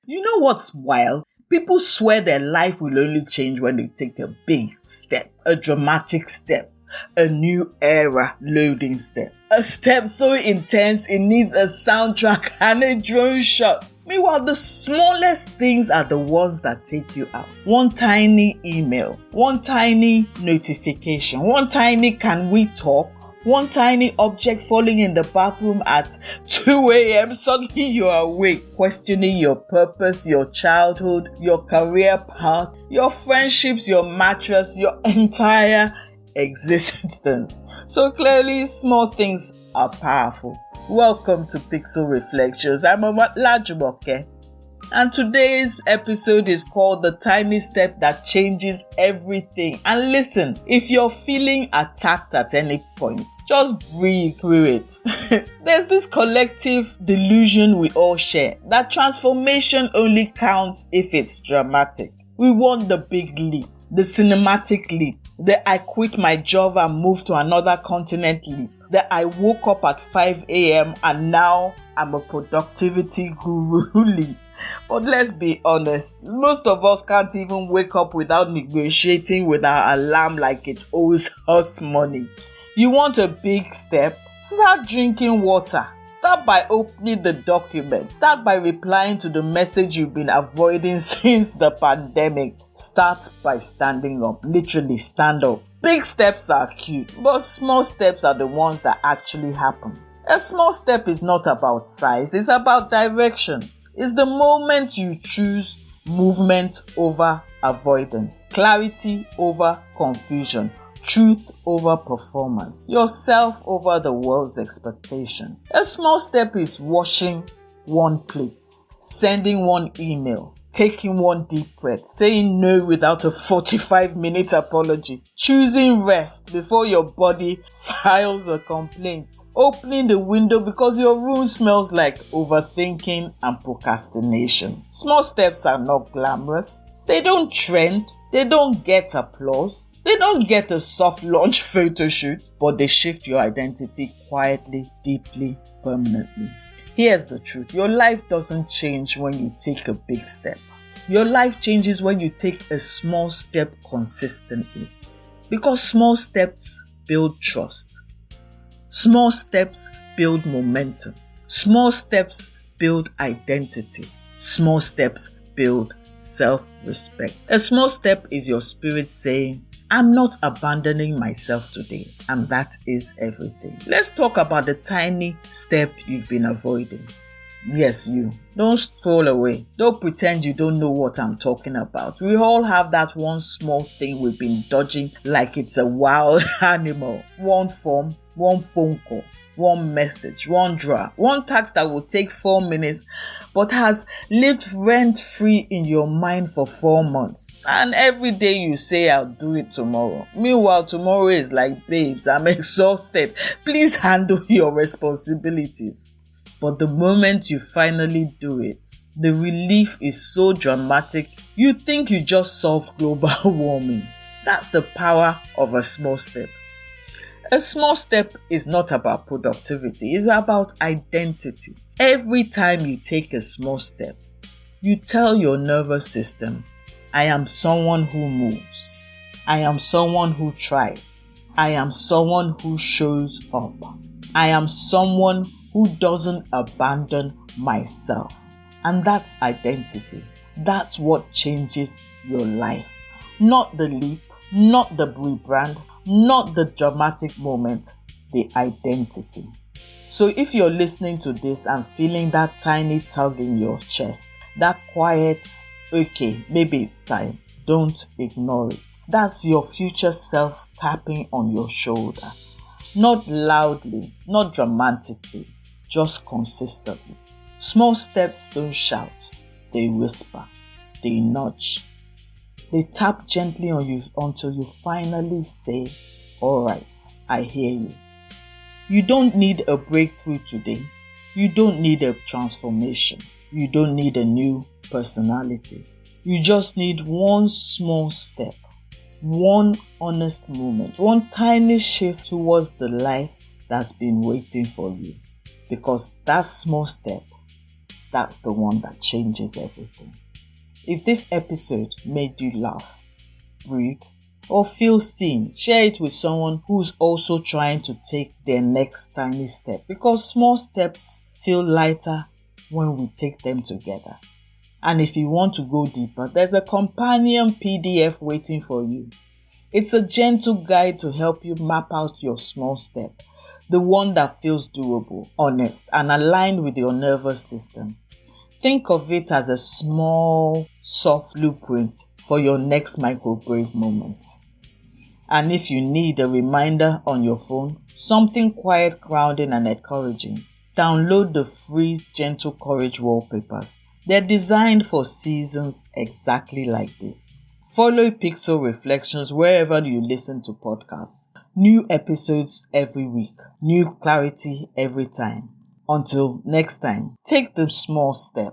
You know what's wild? People swear their life will only change when they take a big step, a dramatic step, a new era loading step. A step so intense it needs a soundtrack and a drone shot. Meanwhile, the smallest things are the ones that take you out. One tiny email, one tiny notification, one tiny "can we talk?" One tiny object falling in the bathroom at 2 a.m. Suddenly you're awake, questioning your purpose, your childhood, your career path, your friendships, your mattress, your entire existence. So clearly, small things are powerful. Welcome to Pixel Reflections. I'm Olajumoke. And today's episode is called The Tiny Step That Changes Everything. And listen, if you're feeling attacked at any point, just breathe through it. There's this collective delusion we all share that transformation only counts if it's dramatic. We want the big leap, the cinematic leap, the I quit my job and moved to another continent leap, the I woke up at 5 a.m. and now I'm a productivity guru leap. But let's be honest, most of us can't even wake up without negotiating with our alarm like it owes us money. You want a big step? Start drinking water. Start by opening the document. Start by replying to the message you've been avoiding since the pandemic. Start by standing up. Literally stand up. Big steps are cute, but small steps are the ones that actually happen. A small step is not about size, it's about direction. It's the moment you choose movement over avoidance, clarity over confusion, truth over performance, yourself over the world's expectation. A small step is washing one plate, sending one email, taking one deep breath, saying no without a 45-minute apology, choosing rest before your body files a complaint, opening the window because your room smells like overthinking and procrastination. Small steps are not glamorous. They don't trend. They don't get applause. They don't get a soft launch photo shoot, but they shift your identity quietly, deeply, permanently. Here's the truth. Your life doesn't change when you take a big step. Your life changes when you take a small step consistently. Because small steps build trust. Small steps build momentum. Small steps build identity. Small steps build self-respect. A small step is your spirit saying, I'm not abandoning myself today, and that is everything. Let's talk about the tiny step you've been avoiding. Yes, you. Don't scroll away. Don't pretend you don't know what I'm talking about. We all have that one small thing we've been dodging like it's a wild animal. One form, one phone call, one message, one draft, one task that will take 4 minutes but has lived rent-free in your mind for 4 months. And every day you say, I'll do it tomorrow. Meanwhile, tomorrow is like, babes, I'm exhausted. Please handle your responsibilities. But the moment you finally do it, the relief is so dramatic, you think you just solved global warming. That's the power of a small step. A small step is not about productivity, it's about identity. Every time you take a small step, you tell your nervous system, I am someone who moves. I am someone who tries. I am someone who shows up. I am someone who doesn't abandon myself. And that's identity. That's what changes your life. Not the leap, not the rebrand, not the dramatic moment, the identity. So if you're listening to this and feeling that tiny tug in your chest, that quiet, okay, maybe it's time, don't ignore it. That's your future self tapping on your shoulder. Not loudly, not dramatically, just consistently. Small steps don't shout, they whisper, they nudge. They tap gently on you until you finally say, alright, I hear you. You don't need a breakthrough today. You don't need a transformation. You don't need a new personality. You just need one small step, one honest moment, one tiny shift towards the life that's been waiting for you. Because that small step that's the one that changes everything. If this episode made you laugh, breathe, or feel seen, share it with someone who's also trying to take their next tiny step, because small steps feel lighter when we take them together. And if you want to go deeper, there's a companion PDF waiting for you. It's a gentle guide to help you map out your small step, the one that feels doable, honest, and aligned with your nervous system. Think of it as a small, soft blueprint for your next micro-brave moment. And if you need a reminder on your phone, something quiet, grounding, and encouraging, download the free Gentle Courage wallpapers. They're designed for seasons exactly like this. Follow Pixel Reflections wherever you listen to podcasts. New episodes every week. New clarity every time. Until next time, take the small step.